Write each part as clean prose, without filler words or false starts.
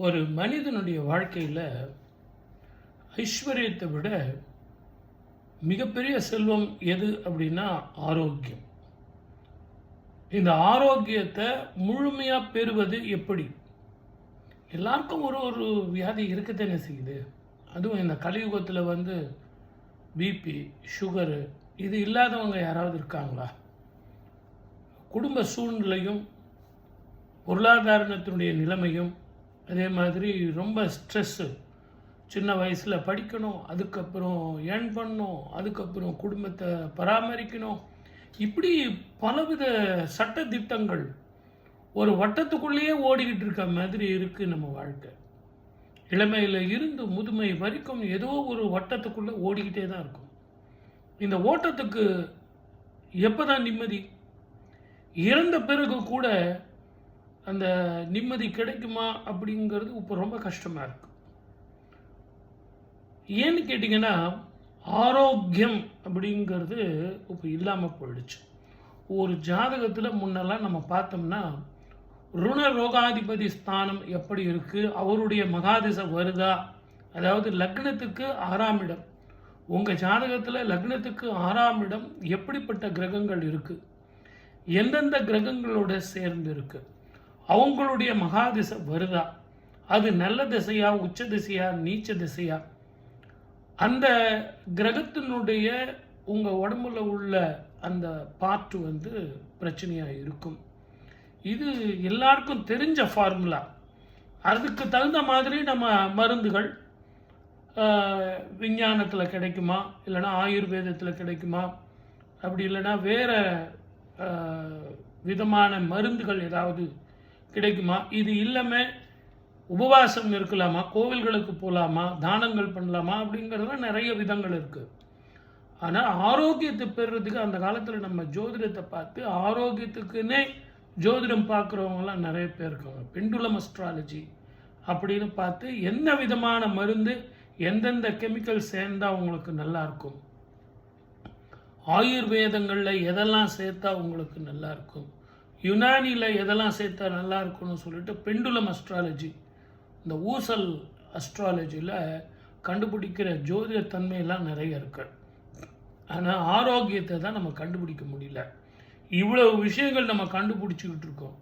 ஒரு மனிதனுடைய வாழ்க்கையில் ஐஸ்வர்யத்தை விட மிகப்பெரிய செல்வம் எது அப்படின்னா ஆரோக்கியம். இந்த ஆரோக்கியத்தை முழுமையாக பெறுவது எப்படி? எல்லாருக்கும் ஒரு ஒரு வியாதி இருக்கத்தானே செய்யுது. அதுவும் இந்த கலியுகத்தில் பிபி, சுகரு இது இல்லாதவங்க யாராவது இருக்காங்களா? குடும்ப சூழ்நிலையும் பொருளாதாரத்தினுடைய நிலைமையும் அதே மாதிரி ரொம்ப ஸ்ட்ரெஸ்ஸு. சின்ன வயசில் படிக்கணும், அதுக்கப்புறம் ஏர்ன் பண்ணணும், அதுக்கப்புறம் குடும்பத்தை பராமரிக்கணும், இப்படி பலவித சட்ட திட்டங்கள் ஒரு வட்டத்துக்குள்ளேயே ஓடிக்கிட்டு இருக்க மாதிரி இருக்குது நம்ம வாழ்க்கை. இளமையில் இருந்து முதுமை வரைக்கும் ஏதோ ஒரு வட்டத்துக்குள்ளே ஓடிக்கிட்டே தான் இருக்கும். இந்த ஓட்டத்துக்கு எப்போ தான் நிம்மதி? இறந்த பிறகு கூட அந்த நிம்மதி கிடைக்குமா அப்படிங்கிறது இப்போ ரொம்ப கஷ்டமாக இருக்குது. ஏன்னு கேட்டிங்கன்னா, ஆரோக்கியம் அப்படிங்கிறது இப்போ இல்லாமல் போயிடுச்சு. ஒரு ஜாதகத்தில் முன்னெல்லாம் நம்ம பார்த்தோம்னா ருண ரோகாதிபதி ஸ்தானம் எப்படி இருக்குது, அவருடைய மகாதிசை வருதா, அதாவது லக்னத்துக்கு 6ஆம் இடம், உங்கள் ஜாதகத்தில் லக்னத்துக்கு 6ஆம் இடம் எப்படிப்பட்ட கிரகங்கள் இருக்குது, எந்தெந்த கிரகங்களோட சேர்ந்து இருக்குது, அவங்களுடைய மகாதிசை வருதா, அது நல்ல திசையா, உச்ச திசையா, நீச்ச திசையா, அந்த கிரகத்தினுடைய உங்கள் உடம்புல உள்ள அந்த பார்ட்டு பிரச்சனையாக இருக்கும். இது எல்லாருக்கும் தெரிஞ்ச ஃபார்முலா. அதுக்கு தகுந்த மாதிரி நம்ம மருந்துகள் விஞ்ஞானத்தில் கிடைக்குமா, இல்லைனா ஆயுர்வேதத்தில் கிடைக்குமா, அப்படி இல்லைனா வேறு விதமான மருந்துகள் ஏதாவது கிடைக்குமா, இது இல்லாமல் உபவாசம் இருக்கலாமா, கோவில்களுக்கு போகலாமா, தானங்கள் பண்ணலாமா, அப்படிங்கிறதுலாம் நிறைய விதங்கள் இருக்குது. ஆனால் ஆரோக்கியத்தை பெறுறதுக்கு அந்த காலத்தில் நம்ம ஜோதிடத்தை பார்த்து ஆரோக்கியத்துக்குன்னே ஜோதிடம் பார்க்குறவங்களாம் நிறைய பேர் இருக்காங்க. பெண்டுலம் அஸ்ட்ராலஜி அப்படின்னு பார்த்து என்ன விதமான மருந்து எந்தெந்த கெமிக்கல் சேர்ந்தால் உங்களுக்கு நல்லாயிருக்கும், ஆயுர்வேதங்களில் எதெல்லாம் சேர்த்தா உங்களுக்கு நல்லாயிருக்கும், யுனானியில் எதெல்லாம் சேர்த்தா நல்லா இருக்கும்னு சொல்லிட்டு பெண்டுலம் அஸ்ட்ராலஜி, இந்த ஊசல் அஸ்ட்ராலஜியில் கண்டுபிடிக்கிற ஜோதிட தன்மையெல்லாம் நிறைய இருக்கு. ஆனால் ஆரோக்கியத்தை தான் நம்ம கண்டுபிடிக்க முடியல. இவ்வளவு விஷயங்கள் நம்ம கண்டுபிடிச்சிக்கிட்டு இருக்கோம்.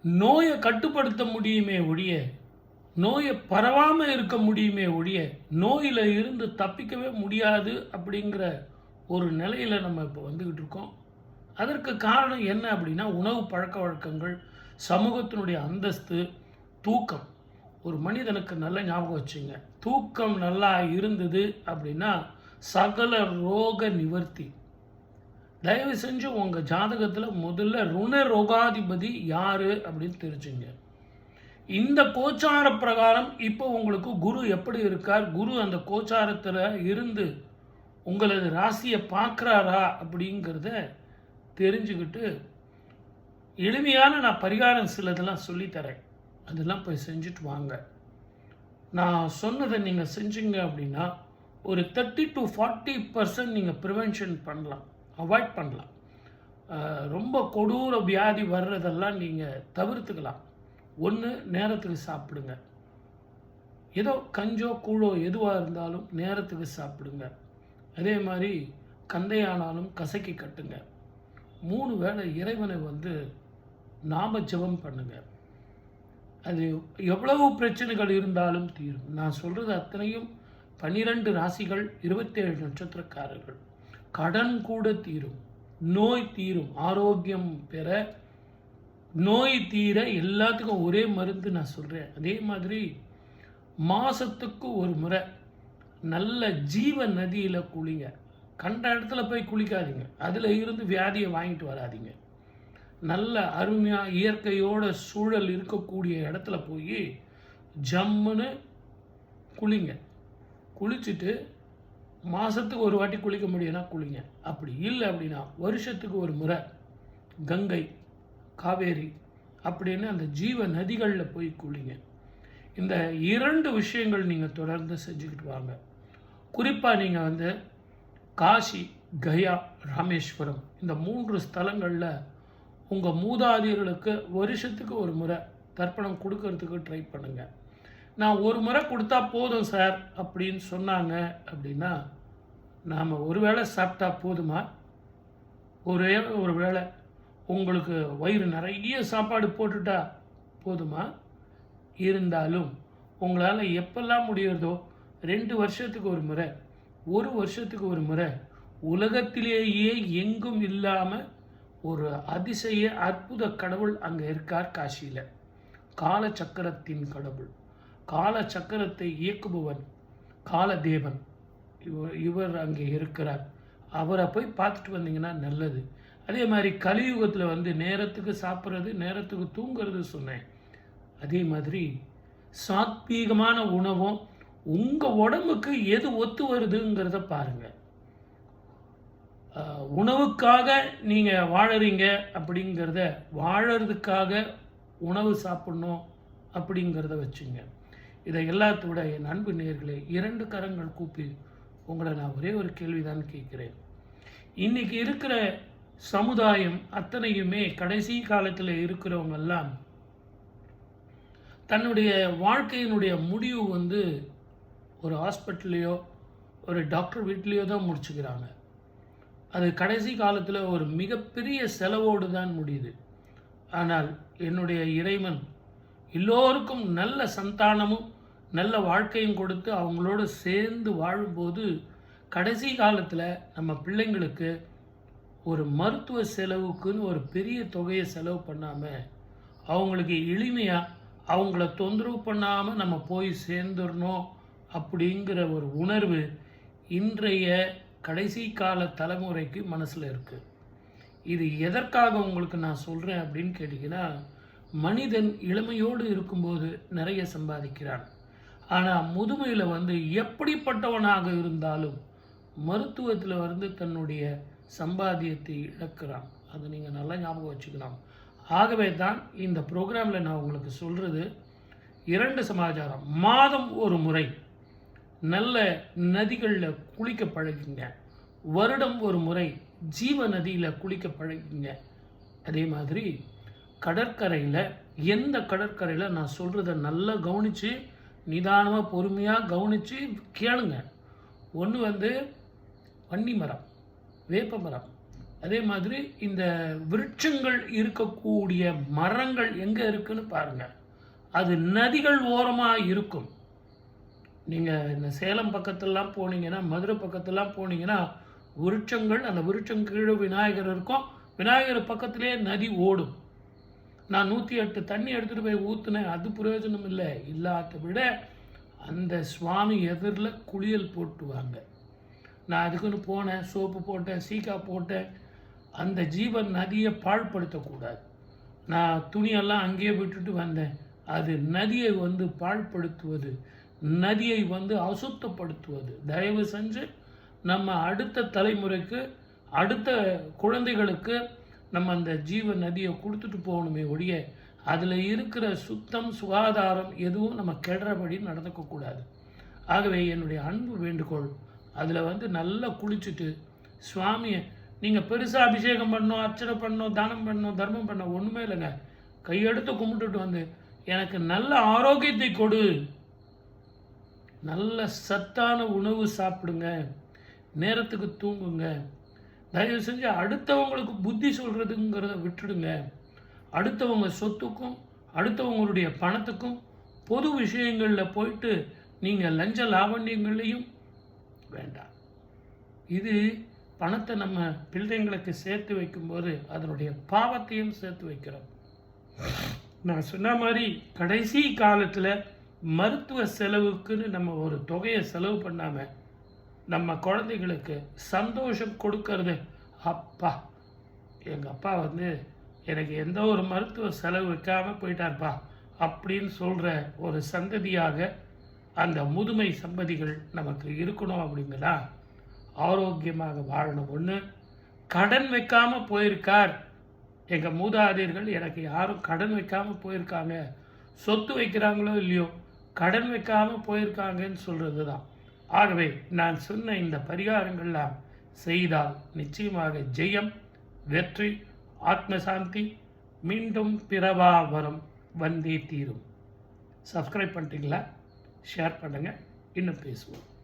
நோயை கட்டுப்படுத்த முடியுமே ஒழிய, நோயை பரவாமல் இருக்க முடியுமே ஒழிய, நோயில் இருந்து தப்பிக்கவே முடியாது அப்படிங்கிற ஒரு நிலையில் நம்ம இப்போ வந்துக்கிட்டு இருக்கோம். அதற்கு காரணம் என்ன அப்படின்னா, உணவு பழக்க வழக்கங்கள், சமூகத்தினுடைய அந்தஸ்து, தூக்கம். ஒரு மனிதனுக்கு நல்ல ஞாபகம் வச்சுங்க, தூக்கம் நல்லா இருந்தது அப்படின்னா சகல ரோக நிவர்த்தி. தயவு செஞ்சு உங்கள் ஜாதகத்தில் முதல்ல ருண ரோகாதிபதி யார் அப்படின்னு தெரிஞ்சுங்க. இந்த கோச்சார பிரகாரம் இப்போ உங்களுக்கு குரு எப்படி இருக்கார், குரு அந்த கோச்சாரத்தில் இருந்து உங்களது ராசியை பார்க்குறாரா அப்படிங்கிறத தெரிஞ்சுக்கிட்டு எளிமையான நான் பரிகாரம் சிலதெல்லாம் சொல்லித்தரேன், அதெல்லாம் போய் செஞ்சுட்டு வாங்க. நான் சொன்னதை நீங்கள் செஞ்சீங்க அப்படின்னா ஒரு 30 to 40% நீங்கள் ப்ரிவென்ஷன் பண்ணலாம், அவாய்ட் பண்ணலாம். ரொம்ப கொடூர வியாதி வர்றதெல்லாம் நீங்கள் தவிர்த்துக்கலாம். ஒன்று, நேரத்துக்கு சாப்பிடுங்க. ஏதோ கஞ்சோ கூழோ எதுவாக இருந்தாலும் நேரத்துக்கு சாப்பிடுங்க. அதே மாதிரி கந்தையானாலும் கசக்கி கட்டுங்க. 3 வேளை இறைவனை நாம ஜெபம் பண்ணுங்க. அது எவ்வளவு பிரச்சனைகள் இருந்தாலும் தீரும். நான் சொல்கிறது அத்தனையும் 12 ராசிகள், 27 நட்சத்திரக்காரர்கள். கடன் கூட தீரும், நோய் தீரும். ஆரோக்கியம் பெற, நோய் தீர எல்லாத்துக்கும் ஒரே மருந்து நான் சொல்கிறேன். அதே மாதிரி மாதத்துக்கு ஒரு முறை நல்ல ஜீவ நதியில் குளிங்க. கண்ட இடத்துல போய் குளிக்காதீங்க, அதில் இருந்து வியாதியை வாங்கிட்டு வராதிங்க. நல்ல அருமையாக இயற்கையோட சூழல் இருக்கக்கூடிய இடத்துல போய் ஜம்முன்னு குளிங்க. குளிச்சுட்டு மாதத்துக்கு ஒரு வாட்டி குளிக்க முடியும்னா குளிங்க. அப்படி இல்லை அப்படின்னா வருஷத்துக்கு ஒரு முறை கங்கை, காவேரி அப்படின்னு அந்த ஜீவ நதிகளில் போய் குளிங்க. இந்த 2 விஷயங்கள் நீங்கள் தொடர்ந்து செஞ்சுக்கிட்டு வாங்க. குறிப்பாக நீங்கள் காசி, கயா, ராமேஸ்வரம் இந்த 3 ஸ்தலங்களில் உங்கள் மூதாதையர்களுக்கு வருஷத்துக்கு ஒரு முறை தர்ப்பணம் கொடுக்கறதுக்கு ட்ரை பண்ணுங்கள். நான் ஒரு முறை கொடுத்தா போதும் சார் அப்படின்னு சொன்னாங்க அப்படின்னா, நாம் ஒரு வேளை சாப்பிட்டா போதுமா? ஒரே ஒரு வேளை உங்களுக்கு வயிறு நிறைய சாப்பாடு போட்டுட்டா போதுமா? இருந்தாலும் உங்களால் எப்பெல்லாம் முடிகிறதோ 2 வருஷத்துக்கு ஒரு முறை, 1 வருஷத்துக்கு ஒரு முறை, உலகத்திலேயே எங்கும் இல்லாமல் ஒரு அதிசய அற்புத கடவுள் அங்கே இருக்கார் காசியில். காலச்சக்கரத்தின் கடவுள், காலச்சக்கரத்தை இயக்குபவன் காலதேவன், இவர் அங்கே இருக்கிறார். அவரை போய் பார்த்துட்டு வந்தீங்கன்னா நல்லது. அதே மாதிரி கலியுகத்தில் நேரத்துக்கு சாப்பிட்றது, நேரத்துக்கு தூங்குறது சொன்னேன். அதே மாதிரி சாத்வீகமான உணவும் உங்கள் உடம்புக்கு எது ஒத்து வருதுங்கிறத பாருங்கள். உணவுக்காக நீங்கள் வாழறீங்க அப்படிங்கிறத, வாழறதுக்காக உணவு சாப்பிட்ணும் அப்படிங்கிறத வச்சுங்க. இதை எல்லாத்தோட என் அன்பு நேயர்களே, 2 கரங்கள் கூப்பி உங்களை நான் ஒரே ஒரு கேள்விதான் கேட்குறேன். இன்றைக்கி இருக்கிற சமுதாயம் அத்தனையுமே கடைசி காலத்தில் இருக்கிறவங்கெல்லாம் தன்னுடைய வாழ்க்கையினுடைய முடிவு ஒரு ஹாஸ்பிட்டல்லையோ ஒரு டாக்டர் வீட்லேயோ தான் முடிச்சுக்கிறாங்க. அது கடைசி காலத்தில் ஒரு மிகப்பெரிய செலவோடு தான் முடியுது. ஆனால் என்னுடைய இறைவன் எல்லோருக்கும் நல்ல சந்தானமும் நல்ல வாழ்க்கையும் கொடுத்து அவங்களோடு சேர்ந்து வாழும்போது கடைசி காலத்தில் நம்ம பிள்ளைங்களுக்கு ஒரு மருத்துவ செலவுக்குன்னு ஒரு பெரிய தொகையை செலவு பண்ணாமல் அவங்களுக்கு எளிமையாக அவங்கள தொந்தரவு பண்ணாமல் நம்ம போய் சேர்ந்துடணும் அப்படிங்கிற ஒரு உணர்வு இன்றைய கடைசி கால தலைமுறைக்கு மனசில் இருக்குது. இது எதற்காக உங்களுக்கு நான் சொல்கிறேன் அப்படின்னு கேட்டிங்கன்னா, மனிதன் இளமையோடு இருக்கும்போது நிறைய சம்பாதிக்கிறான். ஆனால் முதுமையில் எப்படிப்பட்டவனாக இருந்தாலும் மருத்துவத்தில் தன்னுடைய சம்பாத்தியத்தை இழக்கிறான். அதை நீங்கள் நல்லா ஞாபகம் வச்சுக்கலாம். ஆகவே தான் இந்த ப்ரோக்ராமில் நான் உங்களுக்கு சொல்கிறது 2 சமாச்சாரம். மாதம் ஒரு முறை நல்ல நதிகளில் குளிக்க பழகுங்க. வருடம் ஒரு முறை ஜீவ நதியில் குளிக்க பழகுங்க. அதே மாதிரி கடற்கரையில், எந்த கடற்கரையில் நான் சொல்கிறத நல்லா கவனித்து நிதானமாக பொறுமையாக கவனித்து கேளுங்க. ஒன்று வன்னி மரம், வேப்ப மரம், அதே மாதிரி இந்த விருட்சங்கள் இருக்கக்கூடிய மரங்கள் எங்கே இருக்குன்னு பாருங்கள். அது நதிகள் ஓரமாக இருக்கும். நீங்கள் இந்த சேலம் பக்கத்துலலாம் போனீங்கன்னா, மதுரை பக்கத்துலாம் போனீங்கன்னா விருட்சங்கள், அந்த விருட்சம் கீழே விநாயகர் இருக்கும். விநாயகர் பக்கத்திலே நதி ஓடும். நான் 108 தண்ணி எடுத்துகிட்டு போய் ஊற்றுனேன், அது பிரயோஜனம் இல்லை. இல்லாத விட அந்த சுவாமி எதிரில் குளியல் போட்டுவாங்க. நான் அதுக்குன்னு போனேன், சோப்பு போட்டேன், சீக்கா போட்டேன். அந்த ஜீவன் நதியை பாழ்படுத்தக்கூடாது. நான் துணியெல்லாம் அங்கேயே விட்டுட்டு வந்தேன். அது நதியை பாழ்படுத்துவது, நதியை அசுத்தப்படுத்துவது. தயவு செஞ்சு நம்ம அடுத்த தலைமுறைக்கு, அடுத்த குழந்தைகளுக்கு நம்ம அந்த ஜீவ நதியை கொடுத்துட்டு போகணுமே ஒழிய அதில் இருக்கிற சுத்தம் சுகாதாரம் எதுவும் நம்ம கெடுறபடி நடந்துக்கக்கூடாது. ஆகவே என்னுடைய அன்பு வேண்டுகோள், அதில் நல்லா குளிச்சுட்டு சுவாமியை நீங்கள் பெருசாக அபிஷேகம் பண்ணணும், அர்ச்சனை பண்ணணும், தானம் பண்ணணும், தர்மம் பண்ணணும் ஒன்றுமே இல்லைங்க. கையெடுத்து கும்பிட்டுட்டு எனக்கு நல்ல ஆரோக்கியத்தை கொடு, நல்ல சத்தான உணவு சாப்பிடுங்க, நேரத்துக்கு தூங்குங்க. தயவு செஞ்சு அடுத்தவங்களுக்கு புத்தி சொல்கிறதுங்கிறத விட்டுடுங்க. அடுத்தவங்க சொத்துக்கும் அடுத்தவங்களுடைய பணத்துக்கும் பொது விஷயங்களில் போயிட்டு நீங்கள் லஞ்ச லாவண்யங்களையும் வேண்டாம். இது பணத்தை நம்ம பிள்ளைங்களுக்கு சேர்த்து வைக்கும்போது அதனுடைய பாவத்தையும் சேர்த்து வைக்கிறோம். நான் சொன்ன மாதிரி கடைசி காலத்தில் மருத்துவ செலவுக்குன்னு நம்ம ஒரு தொகையை செலவு பண்ணாமல் நம்ம குழந்தைகளுக்கு சந்தோஷம் கொடுக்கறது. அப்பா, எங்கள் அப்பா எனக்கு எந்த ஒரு மருத்துவ செலவு வைக்காமல் போயிட்டார்ப்பா அப்படின்னு சொல்கிற ஒரு சந்ததியாக அந்த முதுமை சம்பதிகள் நமக்கு இருக்கணும். அப்படிங்களா, ஆரோக்கியமாக வாழணும். ஒன்று, கடன் வைக்காமல் போயிருக்கார் எங்கள் மூதாதையர்கள். எனக்கு யாரும் கடன் வைக்காமல் போயிருக்காங்க, சொத்து வைக்கிறாங்களோ இல்லையோ கடன் வைக்காமல் போயிருக்காங்கன்னு சொல்கிறது தான். ஆகவே நான் சொன்ன இந்த பரிகாரங்கள்லாம் செய்தால் நிச்சயமாக ஜெயம், வெற்றி, ஆத்மசாந்தி, மீண்டும் பிறவா வரும். வந்தே தீரும். சப்ஸ்கிரைப் பண்ணிட்டீங்களா? ஷேர் பண்ணுங்கள். இன்னும் பேசுவோம்.